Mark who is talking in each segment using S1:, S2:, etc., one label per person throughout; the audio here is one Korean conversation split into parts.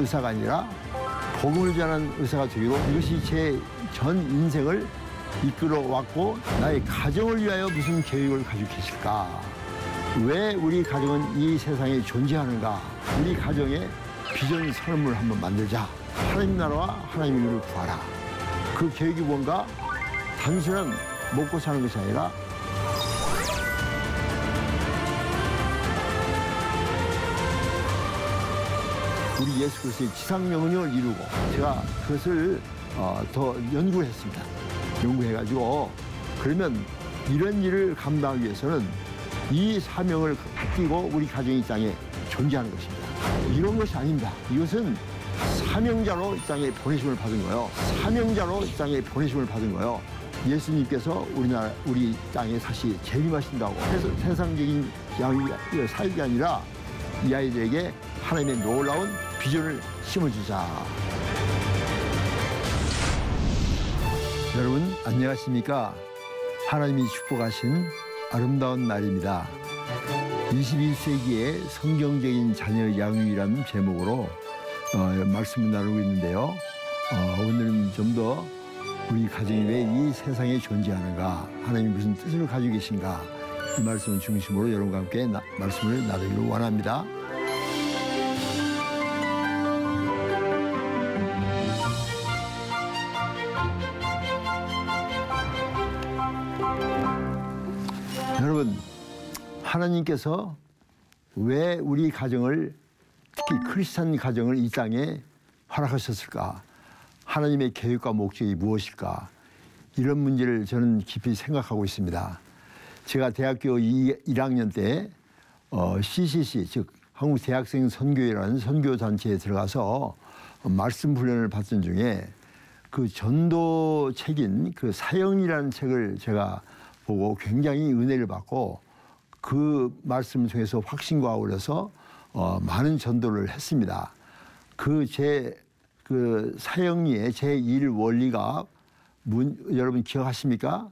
S1: 의사가 아니라 복음을 전하는 의사가 되기로 이것이 제 전 인생을 이끌어 왔고 나의 가정을 위하여 무슨 계획을 가지고 계실까? 왜 우리 가정은 이 세상에 존재하는가? 우리 가정의 비전 선언문을 한번 만들자. 하나님 나라와 하나님의 의를 구하라. 그 계획이 뭔가? 단순한 먹고 사는 것이 아니라 우리 예수 그리스도의 지상 명령을 이루고 제가 그것을 더 연구를 했습니다. 연구해가지고 그러면 이런 일을 감당하기 위해서는 이 사명을 띠고 우리 가정이 이 땅에 존재하는 것입니다. 이런 것이 아닙니다. 이것은 사명자로 이 땅에 보내심을 받은 거예요. 사명자로 이 땅에 보내심을 받은 거예요. 예수님께서 우리 땅에 다시 재림하신다고 해서 세상적인 사역이 아니라 이 아이들에게 하나님의 놀라운 비전을 심어주자. 여러분 안녕하십니까? 하나님이 축복하신 아름다운 날입니다. 21세기의 성경적인 자녀 양육이라는 제목으로 말씀을 나누고 있는데요. 오늘은 좀 더 우리 가정이 왜 이 세상에 존재하는가, 하나님이 무슨 뜻을 가지고 계신가, 이 말씀을 중심으로 여러분과 함께 말씀을 나누기를 원합니다. 여러분, 하나님께서 왜 우리 가정을, 특히 크리스찬 가정을 이 땅에 허락하셨을까? 하나님의 계획과 목적이 무엇일까? 이런 문제를 저는 깊이 생각하고 있습니다. 제가 대학교 1학년 때 CCC, 즉 한국대학생 선교회라는 선교단체에 들어가서 말씀 훈련을 받던 중에 그 전도 책인 그 사형이라는 책을 제가 보고 굉장히 은혜를 받고 그 말씀 통해서 확신과 어울려서 많은 전도를 했습니다. 그 사형리의 제1 원리가 여러분 기억하십니까?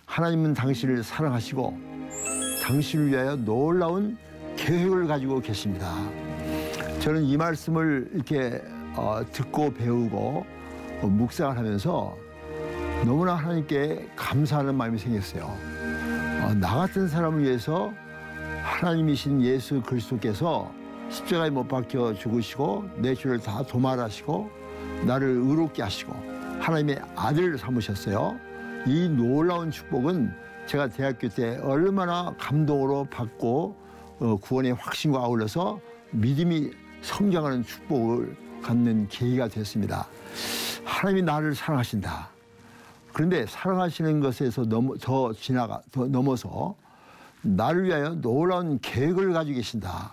S1: 하나님은 당신을 사랑하시고 당신을 위하여 놀라운 계획을 가지고 계십니다. 저는 이 말씀을 이렇게 듣고 배우고 묵상을 하면서 너무나 하나님께 감사하는 마음이 생겼어요. 나 같은 사람을 위해서 하나님이신 예수 그리스도께서 십자가에 못 박혀 죽으시고 내 죄를 다 도말하시고 나를 의롭게 하시고 하나님의 아들을 삼으셨어요. 이 놀라운 축복은 제가 대학교 때 얼마나 감동으로 받고 구원의 확신과 어울려서 믿음이 성장하는 축복을 갖는 계기가 됐습니다. 하나님이 나를 사랑하신다. 그런데 사랑하시는 것에서 더 넘어서 나를 위하여 놀라운 계획을 가지고 계신다.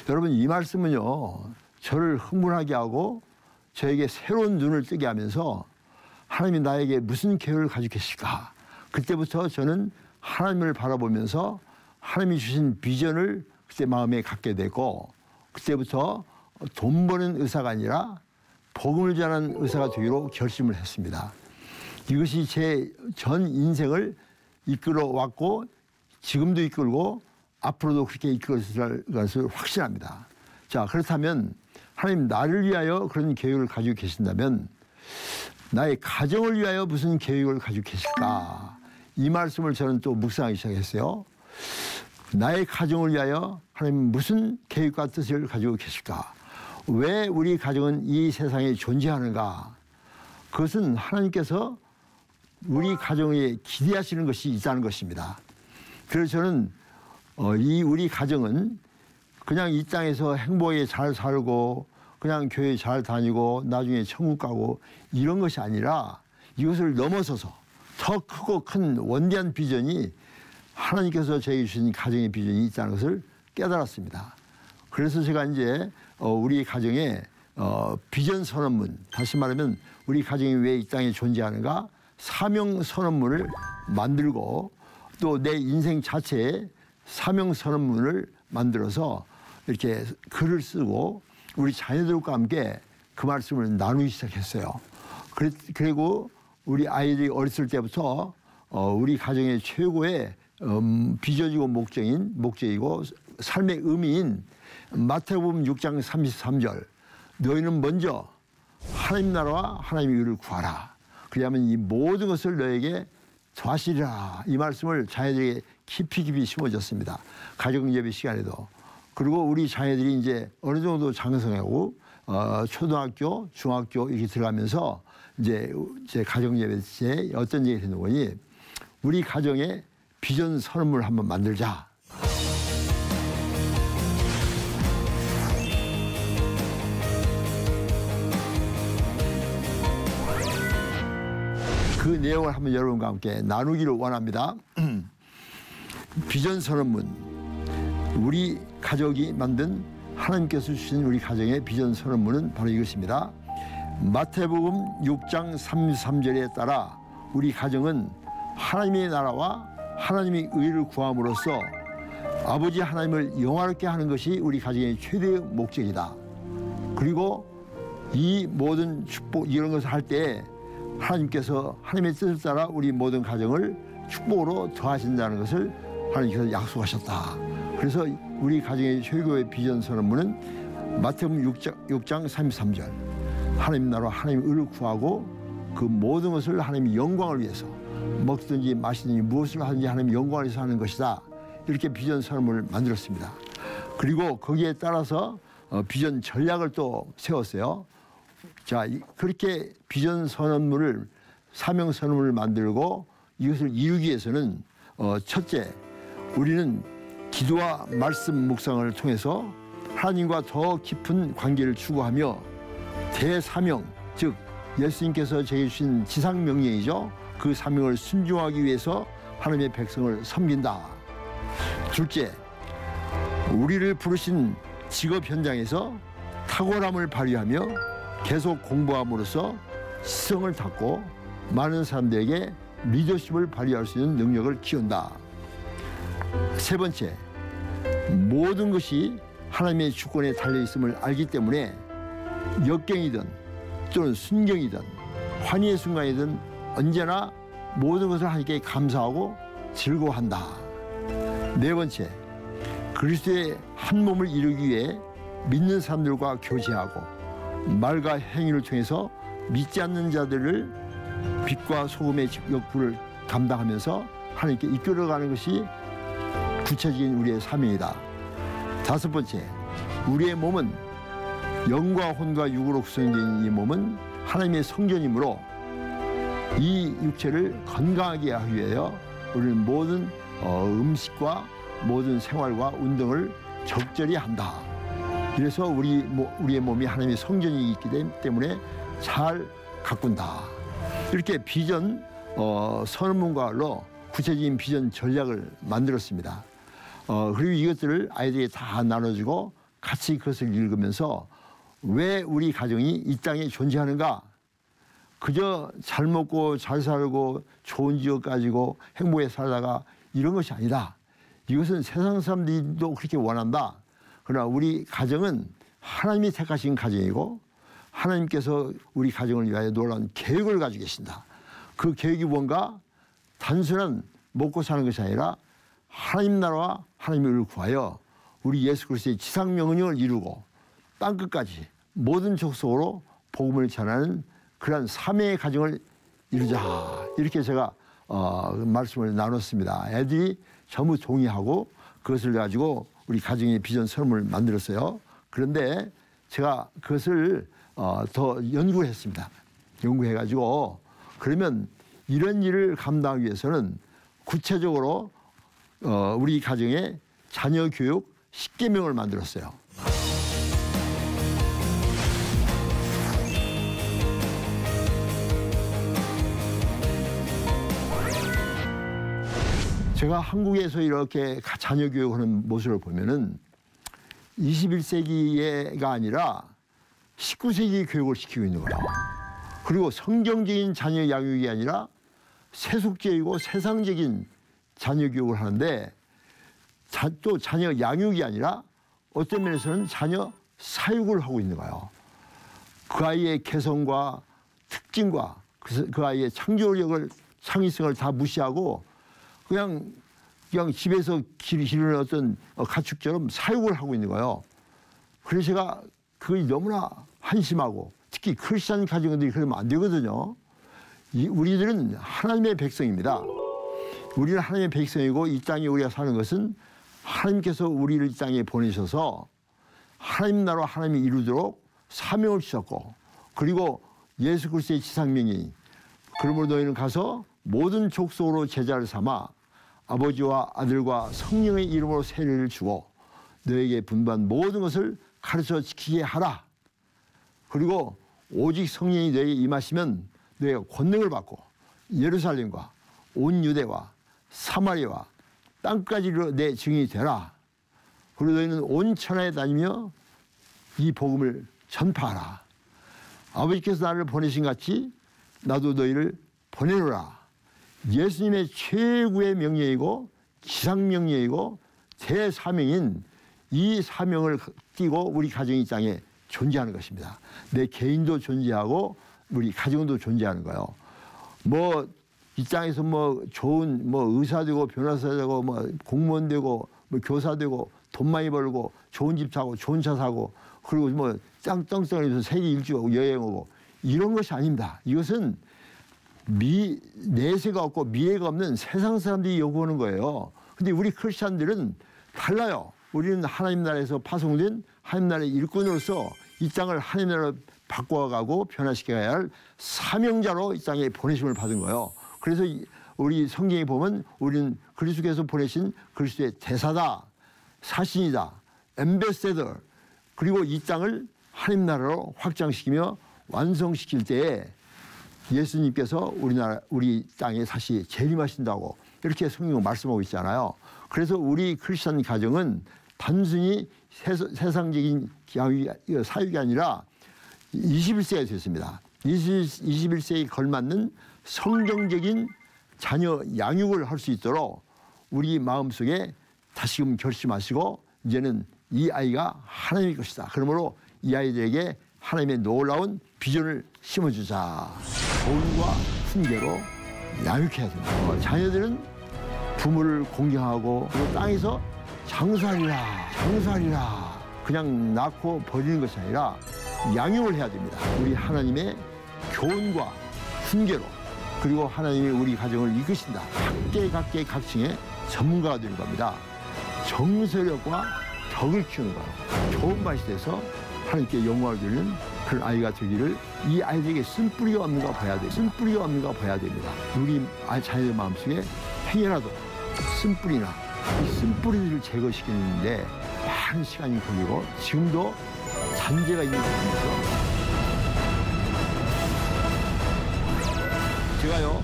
S1: 여러분, 이 말씀은요, 저를 흥분하게 하고 저에게 새로운 눈을 뜨게 하면서 하나님이 나에게 무슨 계획을 가지고 계실까? 그때부터 저는 하나님을 바라보면서 하나님이 주신 비전을 그때 마음에 갖게 되고, 그때부터 돈 버는 의사가 아니라 복음을 전하는 의사가 되기로 결심을 했습니다. 이것이 제 전 인생을 이끌어 왔고 지금도 이끌고 앞으로도 그렇게 이끌어 갈 것을 확신합니다. 자, 그렇다면 하나님 나를 위하여 그런 계획을 가지고 계신다면 나의 가정을 위하여 무슨 계획을 가지고 계실까? 이 말씀을 저는 또 묵상하기 시작했어요. 나의 가정을 위하여 하나님 무슨 계획과 뜻을 가지고 계실까? 왜 우리 가정은 이 세상에 존재하는가? 그것은 하나님께서 우리 가정에 기대하시는 것이 있다는 것입니다. 그래서 저는 우리 가정은 그냥 이 땅에서 행복하게 잘 살고 그냥 교회 잘 다니고 나중에 천국 가고 이런 것이 아니라 이것을 넘어서서 더 크고 큰 원대한 비전이 하나님께서 저에게 주신 가정의 비전이 있다는 것을 깨달았습니다. 그래서 제가 이제 우리 가정의 비전 선언문, 다시 말하면 우리 가정이 왜 이 땅에 존재하는가, 사명 선언문을 만들고 또 내 인생 자체에 사명 선언문을 만들어서 이렇게 글을 쓰고 우리 자녀들과 함께 그 말씀을 나누기 시작했어요. 그리고 우리 아이들이 어렸을 때부터 우리 가정의 최고의 비전이고 목적이고 삶의 의미인 마태복음 6장 33절 너희는 먼저 하나님 나라와 하나님의 의를 구하라. 그리하면 이 모든 것을 너에게 더하시리라. 이 말씀을 자녀들에게 깊이 심어줬습니다. 가정 예배 시간에도. 그리고 우리 자녀들이 이제 어느 정도 장성하고 초등학교, 중학교 이렇게 들어가면서 이제 가정 예배 때 어떤 얘기를 했는 거니, 우리 가정에 비전 선언문을 한번 만들자. 그 내용을 한번 여러분과 함께 나누기를 원합니다. 비전 선언문. 우리 가족이 만든 하나님께서 주신 우리 가정의 비전 선언문은 바로 이것입니다. 마태복음 6장 33절에 따라 우리 가정은 하나님의 나라와 하나님의 의를 구함으로써 아버지 하나님을 영화롭게 하는 것이 우리 가정의 최대의 목적이다. 그리고 이 모든 축복 이런 것을 할 때 하나님께서 하나님의 뜻을 따라 우리 모든 가정을 축복으로 더하신다는 것을 하나님께서 약속하셨다. 그래서 우리 가정의 최고의 비전 선언문은 마태복음 6장 33절. 하나님 나라 하나님의 의를 구하고 그 모든 것을 하나님의 영광을 위해서 먹든지 마시든지 무엇을 하든지 하나님의 영광을 위해서 하는 것이다. 이렇게 비전 선언문을 만들었습니다. 그리고 거기에 따라서 비전 전략을 또 세웠어요. 자, 그렇게 비전 선언문을, 사명 선언문을 만들고 이것을 이루기 위해서는 첫째, 우리는 기도와 말씀 묵상을 통해서 하나님과 더 깊은 관계를 추구하며 대사명, 즉 예수님께서 제게 주신 지상명령이죠. 그 사명을 순종하기 위해서 하나님의 백성을 섬긴다. 둘째, 우리를 부르신 직업 현장에서 탁월함을 발휘하며 계속 공부함으로써 시성을 닦고 많은 사람들에게 리더십을 발휘할 수 있는 능력을 키운다. 세 번째, 모든 것이 하나님의 주권에 달려있음을 알기 때문에 역경이든 또는 순경이든 환희의 순간이든 언제나 모든 것을 하나님께 감사하고 즐거워한다. 네 번째, 그리스도의 한 몸을 이루기 위해 믿는 사람들과 교제하고 말과 행위를 통해서 믿지 않는 자들을 빛과 소금의 역부를 감당하면서 하나님께 이끌어가는 것이 구체적인 우리의 사명이다. 다섯 번째, 우리의 몸은 영과 혼과 육으로 구성된 이 몸은 하나님의 성전이므로 이 육체를 건강하게 하기 위하여 우리는 모든 음식과 모든 생활과 운동을 적절히 한다. 그래서 우리의 몸이 하나님의 성전이 있기 때문에 잘 가꾼다. 이렇게 비전 선언문과로 구체적인 비전 전략을 만들었습니다. 그리고 이것들을 아이들에게 다 나눠주고 같이 그것을 읽으면서 왜 우리 가정이 이 땅에 존재하는가? 그저 잘 먹고 잘 살고 좋은 지역 가지고 행복하게 살다가 이런 것이 아니다. 이것은 세상 사람들도 그렇게 원한다. 그러나 우리 가정은 하나님이 택하신 가정이고 하나님께서 우리 가정을 위하여 놀라운 계획을 가지고 계신다. 그 계획이 뭔가 단순한 먹고 사는 것이 아니라 하나님 나라와 하나님의 의를 구하여 우리 예수 그리스도의 지상 명령을 이루고 땅끝까지 모든 족속으로 복음을 전하는 그러한 사명의 가정을 이루자. 이렇게 제가 말씀을 나눴습니다. 애들이 전부 동의하고 그것을 가지고 우리 가정의 비전 선언문을 만들었어요. 그런데 제가 그것을 더 연구를 했습니다. 연구해가지고 그러면 이런 일을 감당하기 위해서는 구체적으로 우리 가정의 자녀 교육 10계명을 만들었어요. 제가 한국에서 이렇게 자녀 교육하는 모습을 보면은 21세기가 아니라 19세기 교육을 시키고 있는 거예요. 그리고 성경적인 자녀 양육이 아니라 세속적이고 세상적인 자녀 교육을 하는데 또 자녀 양육이 아니라 어떤 면에서는 자녀 사육을 하고 있는 거예요. 그 아이의 개성과 특징과 그 아이의 창조력을, 창의성을 다 무시하고 그냥 집에서 기르는 어떤 가축처럼 사육을 하고 있는 거예요. 그래서 제가 그게 너무나 한심하고 특히 크리스찬 가정들이 그러면 안 되거든요. 우리들은 하나님의 백성입니다. 우리는 하나님의 백성이고 이 땅에 우리가 사는 것은 하나님께서 우리를 이 땅에 보내셔서 하나님 나라 하나님이 이루도록 사명을 주셨고 그리고 예수 그리스도의 지상명이 그러므로 너희는 가서 모든 족속으로 제자를 삼아 아버지와 아들과 성령의 이름으로 세례를 주고 너에게 분부한 모든 것을 가르쳐 지키게 하라. 그리고 오직 성령이 너에게 임하시면 너희가 권능을 받고 예루살렘과 온 유대와 사마리아와 땅까지로 내 증인이 되라. 그리고 너희는 온 천하에 다니며 이 복음을 전파하라. 아버지께서 나를 보내신 같이 나도 너희를 보내노라. 예수님의 최고의 명령이고 지상명령이고 대사명인 이 사명을 띠고 우리 가정이 이 땅에 존재하는 것입니다. 내 개인도 존재하고 우리 가정도 존재하는 거예요. 뭐 이 땅에서 뭐 좋은 뭐 의사 되고 변호사 되고 뭐 공무원 되고 뭐 교사 되고 돈 많이 벌고 좋은 집 사고 좋은 차 사고 그리고 뭐 짱짱짱해서 세계 일주하고 여행 오고 이런 것이 아닙니다. 이것은 내세가 없고 미래가 없는 세상 사람들이 요구하는 거예요. 근데 우리 크리스찬들은 달라요. 우리는 하나님 나라에서 파송된 하나님 나라의 일꾼으로서 이 땅을 하나님 나라로 바꿔가고 변화시켜야 할 사명자로 이 땅에 보내심을 받은 거예요. 그래서 우리 성경에 보면 우리는 그리스도께서 보내신 그리스도의 대사다, 사신이다, 엠베세더 그리고 이 땅을 하나님 나라로 확장시키며 완성시킬 때에 예수님께서 우리 땅에 다시 재림하신다고 이렇게 성경은 말씀하고 있잖아요. 그래서 우리 크리스천 가정은 단순히 세상적인 사육이 아니라 21세가 됐습니다. 21세에 걸맞는 성경적인 자녀 양육을 할 수 있도록 우리 마음속에 다시금 결심하시고 이제는 이 아이가 하나님의 것이다. 그러므로 이 아이들에게 하나님의 놀라운 비전을 심어주자. 교훈과 훈계로 양육해야 됩니다. 자녀들은 부모를 공경하고 그리고 땅에서 장수하리라 그냥 낳고 버리는 것이 아니라 양육을 해야 됩니다. 우리 하나님의 교훈과 훈계로 그리고 하나님이 우리 가정을 이끄신다. 각계 각층의 전문가가 되는 겁니다. 정서력과 덕을 키우는 거예요. 좋은 맛이 돼서 하나님께 영광을 드리는 그런 아이가 되기를 이 아이들에게 쓴뿌리가 없는가 봐야 돼요. 쓴뿌리가 없는가 봐야 됩니다. 우리 자녀들 마음속에 행여라도 쓴뿌리나 이 쓴뿌리를 제거시키는데 많은 시간이 걸리고 지금도 잔재가 있는 부분에서 제가요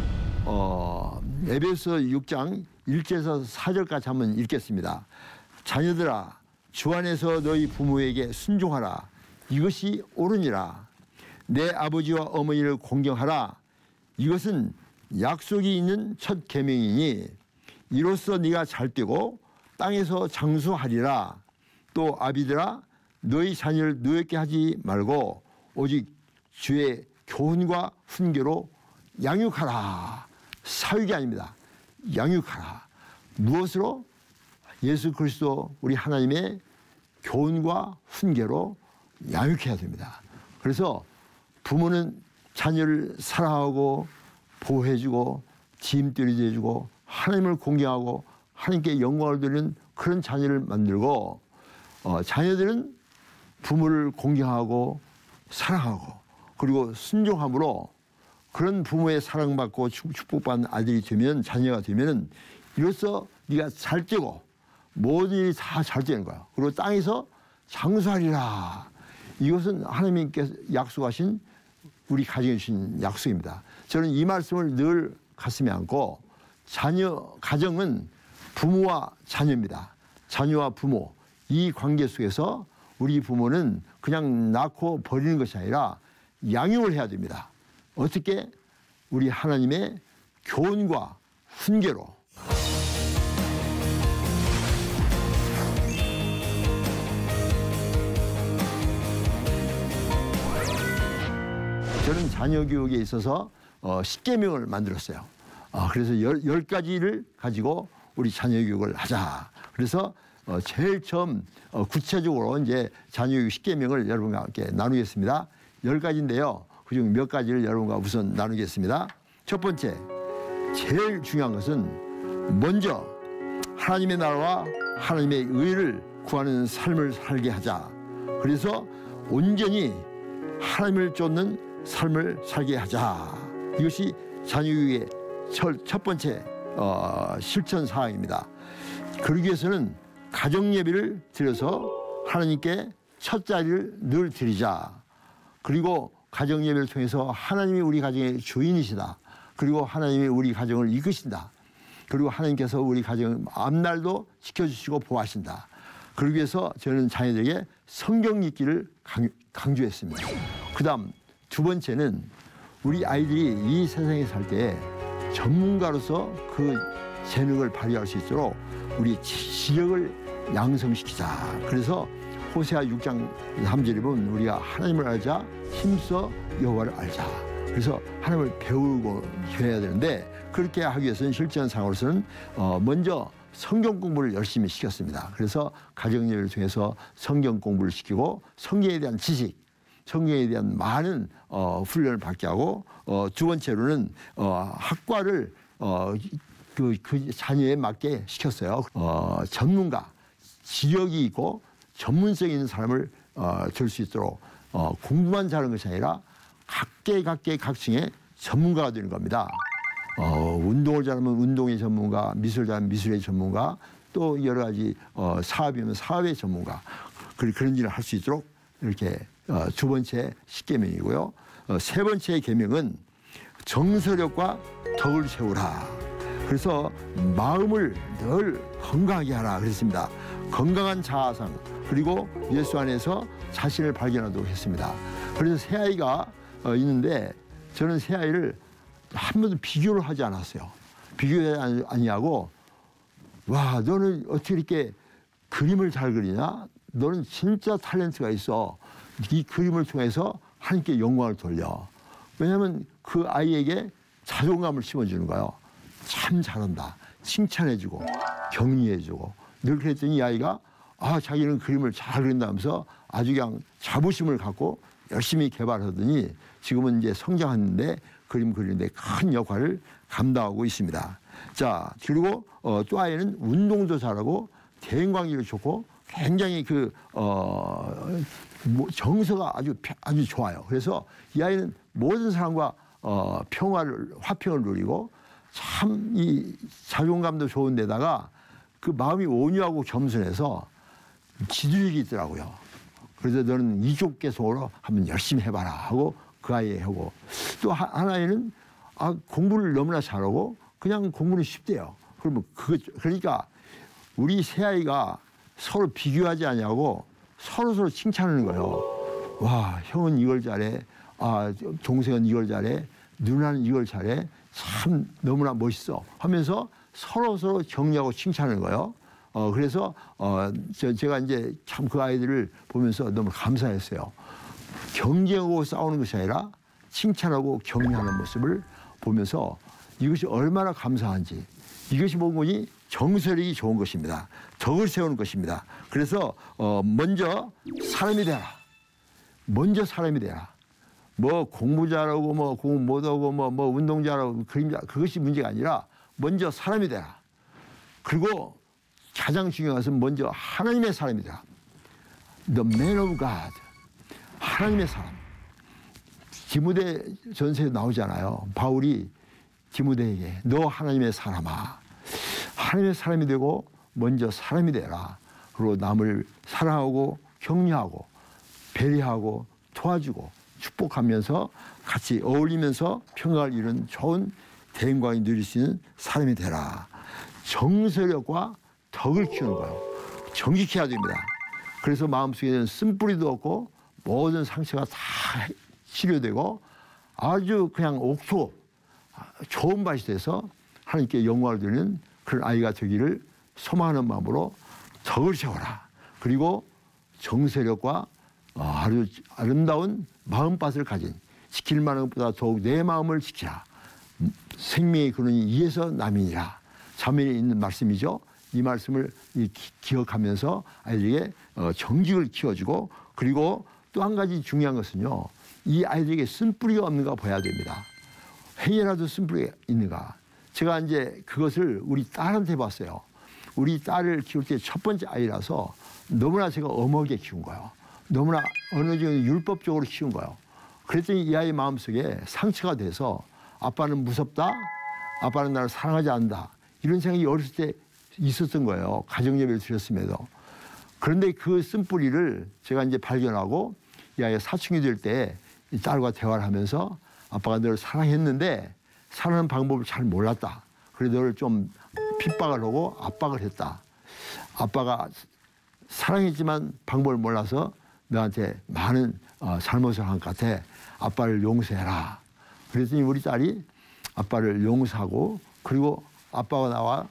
S1: 에베소 6장 1절에서 4절까지 한번 읽겠습니다. 자녀들아 주 안에서 너희 부모에게 순종하라. 이것이 옳으니라. 내 아버지와 어머니를 공경하라. 이것은 약속이 있는 첫 계명이니 이로써 네가 잘되고 땅에서 장수하리라. 또 아비들아 너희 자녀를 노엽게 하지 말고 오직 주의 교훈과 훈계로 양육하라. 사육이 아닙니다. 양육하라. 무엇으로? 예수 그리스도 우리 하나님의 교훈과 훈계로 양육해야 됩니다. 그래서 부모는 자녀를 사랑하고 보호해주고 짐들이 돼주고 하나님을 공경하고 하나님께 영광을 드리는 그런 자녀를 만들고 자녀들은 부모를 공경하고 사랑하고 그리고 순종함으로 그런 부모의 사랑받고 축복받는 아들이 되면 자녀가 되면 이로써 네가 잘되고 모든 일이 다 잘되는 거야. 그리고 땅에서 장수하리라. 이것은 하나님께서 약속하신 우리 가정에 주신 약속입니다. 저는 이 말씀을 늘 가슴에 안고 가정은 부모와 자녀입니다. 자녀와 부모 이 관계 속에서 우리 부모는 그냥 낳고 버리는 것이 아니라 양육을 해야 됩니다. 어떻게? 우리 하나님의 교훈과 훈계로. 저는 자녀 교육에 있어서 10계명을 만들었어요. 그래서 10가지를 가지고 우리 자녀 교육을 하자. 그래서 제일 처음 구체적으로 이제 자녀교육 10계명을 여러분과 함께 나누겠습니다. 10가지인데요. 그중 몇 가지를 여러분과 우선 나누겠습니다. 첫 번째, 제일 중요한 것은 먼저 하나님의 나라와 하나님의 의를 구하는 삶을 살게 하자. 그래서 온전히 하나님을 쫓는 삶을 살게 하자. 이것이 자녀교육의 첫 번째 실천 사항입니다. 그러기 위해서는 가정예배를 드려서 하나님께 첫 자리를 늘 드리자. 그리고 가정예배를 통해서 하나님이 우리 가정의 주인이시다. 그리고 하나님이 우리 가정을 이끄신다. 그리고 하나님께서 우리 가정 앞날도 지켜주시고 보호하신다. 그러기 위해서 저는 자녀들에게 성경 읽기를 강조했습니다. 그 다음 두 번째는 우리 아이들이 이 세상에 살 때 전문가로서 그 재능을 발휘할 수 있도록 우리 지력을 양성시키자. 그래서 호세아 6장 3절에 보면 우리가 하나님을 알자 힘써 여호와를 알자. 그래서 하나님을 배우고 해야 되는데 그렇게 하기 위해서는 실전상으로서는 먼저 성경 공부를 열심히 시켰습니다. 그래서 가정예배를 통해서 성경 공부를 시키고 성경에 대한 지식, 성경에 대한 많은 훈련을 받게 하고 두 번째로는 학과를 그 자녀에 맞게 시켰어요. 전문가, 지력이 있고 전문성 있는 사람을 줄 수 있도록 공부만 잘하는 것이 아니라 각계각층의 전문가가 되는 겁니다. 운동을 잘하면 운동의 전문가, 미술을 잘하면 미술의 전문가, 또 여러 가지 사업이면 사업의 전문가, 그런 일을 할 수 있도록 이렇게 두 번째 10계명이고요. 세 번째 계명은 정서력과 덕을 세우라. 그래서 마음을 늘 건강하게 하라 그랬습니다. 건강한 자아상 그리고 예수 안에서 자신을 발견하도록 했습니다. 그래서 새아이가 있는데 저는 새아이를 한 번도 비교를 하지 않았어요. 비교하지 아니하고 와 너는 어떻게 이렇게 그림을 잘 그리냐? 너는 진짜 탤런트가 있어. 이 그림을 통해서 하나님께 영광을 돌려. 왜냐하면 그 아이에게 자존감을 심어주는 거예요. 참 잘한다. 칭찬해주고 격려해주고 늘 그랬더니 이 아이가 자기는 그림을 잘 그린다면서 아주 그냥 자부심을 갖고 열심히 개발하더니 지금은 이제 성장하는데 그림 그리는데 큰 역할을 감당하고 있습니다. 자, 그리고 또 아이는 운동도 잘하고 대인관계가 좋고 굉장히 정서가 아주 좋아요. 그래서 이 아이는 모든 사람과 화평을 누리고 참 이 자존감도 좋은 데다가 그 마음이 온유하고 겸손해서 지도력이 있더라고요. 그래서 너는 이쪽 계속으로 한번 열심히 해봐라 하고 그 아이에 하고 또 하나에는 공부를 너무나 잘하고 그냥 공부는 쉽대요. 그러니까 우리 새아이가 서로 비교하지 않냐고 서로 칭찬하는 거예요. 와, 형은 이걸 잘해. 동생은 이걸 잘해. 누나는 이걸 잘해. 참 너무나 멋있어 하면서 서로 격려하고 칭찬하는 거예요. 그래서 제가 이제 참 그 아이들을 보면서 너무 감사했어요. 경쟁하고 싸우는 것이 아니라 칭찬하고 격려하는 모습을 보면서 이것이 얼마나 감사한지, 이것이 뭔지 정서력이 좋은 것입니다. 덕을 세우는 것입니다. 그래서 먼저 사람이 되라. 먼저 사람이 되라. 뭐 공부 잘하고 뭐 공부 못하고 뭐 운동 잘하고 그림 잘 그것이 문제가 아니라 먼저 사람이 되라. 그리고 가장 중요한 것은 먼저 하나님의 사람이 되라. The man of God. 하나님의 사람. 디모데 전서에 나오잖아요. 바울이 디모데에게 너 하나님의 사람아. 하나님의 사람이 되고 먼저 사람이 되라. 그리고 남을 사랑하고 격려하고 배려하고 도와주고 축복하면서 같이 어울리면서 평강을 이루는 좋은 대인관을 누릴 수 있는 사람이 되라. 정서력과 덕을 키우는 거예요. 정직해야 됩니다. 그래서 마음속에는 쓴뿌리도 없고 모든 상처가 다 치료되고 아주 그냥 옥토 좋은 밭이 돼서 하나님께 영광을 드리는 그런 아이가 되기를 소망하는 마음으로 덕을 세워라. 그리고 정서력과 아주 아름다운 마음밭을 가진 지킬 만한 것보다 더욱 내 마음을 지키라. 생명의 근원이 이에서 남이니라. 자매에 있는 말씀이죠. 이 말씀을 기억하면서 아이들에게 정직을 키워주고, 그리고 또 한 가지 중요한 것은요, 이 아이들에게 쓴뿌리가 없는가 봐야 됩니다. 행여라도 쓴뿌리가 있는가. 제가 이제 그것을 우리 딸한테 봤어요. 우리 딸을 키울 때 첫 번째 아이라서 너무나 제가 엄하게 키운 거예요. 너무나 어느 정도 율법적으로 키운 거예요. 그랬더니 이 아이 마음속에 상처가 돼서 아빠는 무섭다, 아빠는 나를 사랑하지 않는다, 이런 생각이 어렸을 때 있었던 거예요. 가정예배를 드렸음에도. 그런데 그 쓴뿌리를 제가 이제 발견하고 이 아이가 사춘기 될 때 이 딸과 대화를 하면서 아빠가 너를 사랑했는데 사랑하는 방법을 잘 몰랐다. 그래 너를 좀 핍박을 하고 압박을 했다. 아빠가 사랑했지만 방법을 몰라서 너한테 많은 잘못을 한 것 같아. 아빠를 용서해라. 그랬더니 우리 딸이 아빠를 용서하고, 그리고 아빠와 나와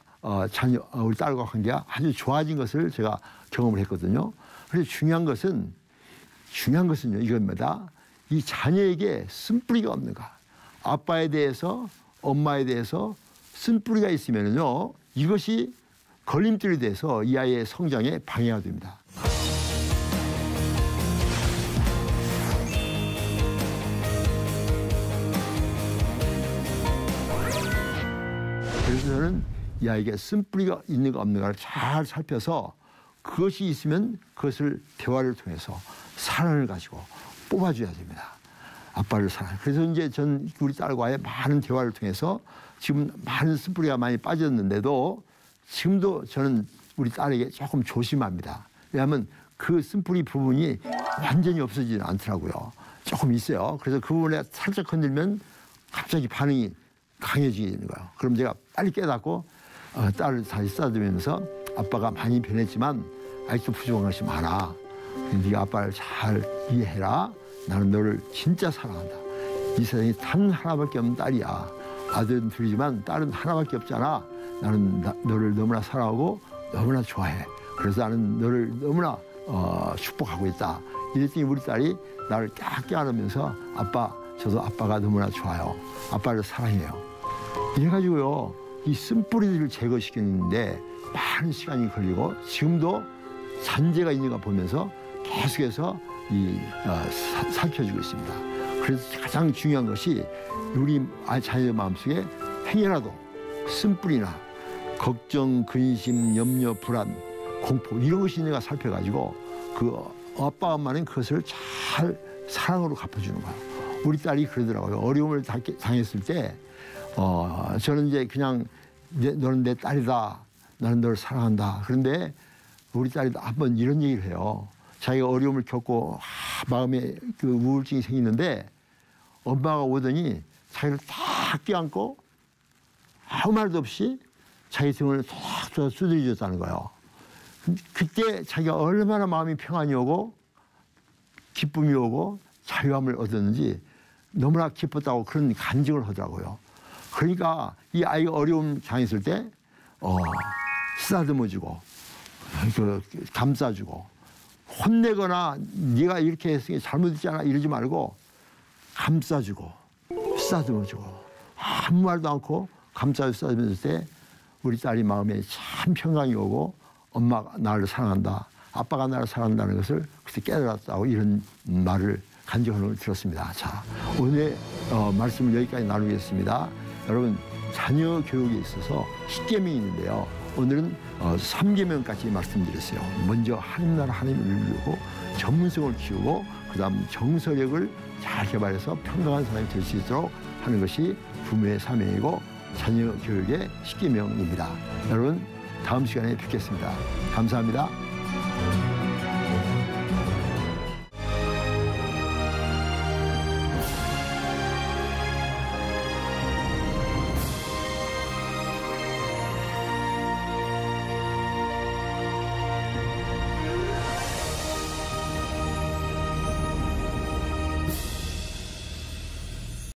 S1: 우리 딸과 관계가 아주 좋아진 것을 제가 경험을 했거든요. 그래서 중요한 것은요, 이겁니다. 이 자녀에게 쓴뿌리가 없는가. 아빠에 대해서, 엄마에 대해서 쓴뿌리가 있으면요, 이것이 걸림돌이 돼서 이 아이의 성장에 방해가 됩니다. 그래서 저는 이 아이에게 쓴뿌리가 있는가 없는가를 잘 살펴서 그것이 있으면 그것을 대화를 통해서 사랑을 가지고 뽑아줘야 됩니다. 아빠를 사랑. 그래서 이제 전 우리 딸과의 많은 대화를 통해서 지금 많은 쓴뿌리가 많이 빠졌는데도 지금도 저는 우리 딸에게 조금 조심합니다. 왜냐하면 그 쓴뿌리 부분이 완전히 없어지지 않더라고요. 조금 있어요. 그래서 그 부분에 살짝 건들면 갑자기 반응이 강해지는 거예요. 그럼 제가 빨리 깨닫고 딸을 다시 쓰다듬으면서 아빠가 많이 변했지만 아직도 부족한 것이 많아. 네가 아빠를 잘 이해해라. 나는 너를 진짜 사랑한다. 이 세상에 단 하나밖에 없는 딸이야. 아들은 둘이지만 딸은 하나밖에 없잖아. 나는 너를 너무나 사랑하고 너무나 좋아해. 그래서 나는 너를 너무나 축복하고 있다. 이랬더니 우리 딸이 나를 깍깍 안으면서 아빠, 저도 아빠가 너무나 좋아요. 아빠를 사랑해요. 이래가지고요, 이 쓴뿌리들을 제거시키는데 많은 시간이 걸리고 지금도 잔재가 있는가 보면서 계속해서 살펴주고 있습니다. 그래서 가장 중요한 것이 우리 자녀 마음속에 행여라도 쓴뿌리나 걱정, 근심, 염려, 불안, 공포 이런 것이 있는가 살펴가지고 그 아빠 엄마는 그것을 잘 사랑으로 갚아주는 거예요. 우리 딸이 그러더라고요. 어려움을 당했을 때 저는 이제 그냥 너는 내 딸이다. 나는 너를 사랑한다. 그런데 우리 딸이 한번 이런 얘기를 해요. 자기가 어려움을 겪고 마음에 그 우울증이 생기는데 엄마가 오더니 자기를 탁 껴안고 아무 말도 없이 자기 등을 탁 두드려줬다는 거예요. 그때 자기가 얼마나 마음이 평안이 오고 기쁨이 오고 자유함을 얻었는지 너무나 기뻤다고 그런 간증을 하더라고요. 그러니까 이 아이가 어려움 당했을 때 쓰다듬어주고 감싸주고 혼내거나 네가 이렇게 했으니 잘못했잖아 이러지 말고 감싸주고 쓰다듬어주고 아무 말도 않고 감싸주고 쓰다듬었을 때 우리 딸이 마음에 참 평강이 오고 엄마가 나를 사랑한다, 아빠가 나를 사랑한다는 것을 그때 깨달았다고 이런 말을 간증하는 걸 들었습니다. 자, 오늘의 말씀을 여기까지 나누겠습니다. 여러분, 자녀 교육에 있어서 10계명이 있는데요. 오늘은 3계명까지 말씀드렸어요. 먼저 하나님 나라 하나님을 누리고 전문성을 키우고 그다음 정서력을 잘 개발해서 평강한 사람이 될 수 있도록 하는 것이 부모의 사명이고 자녀 교육의 10계명입니다. 여러분, 다음 시간에 뵙겠습니다. 감사합니다.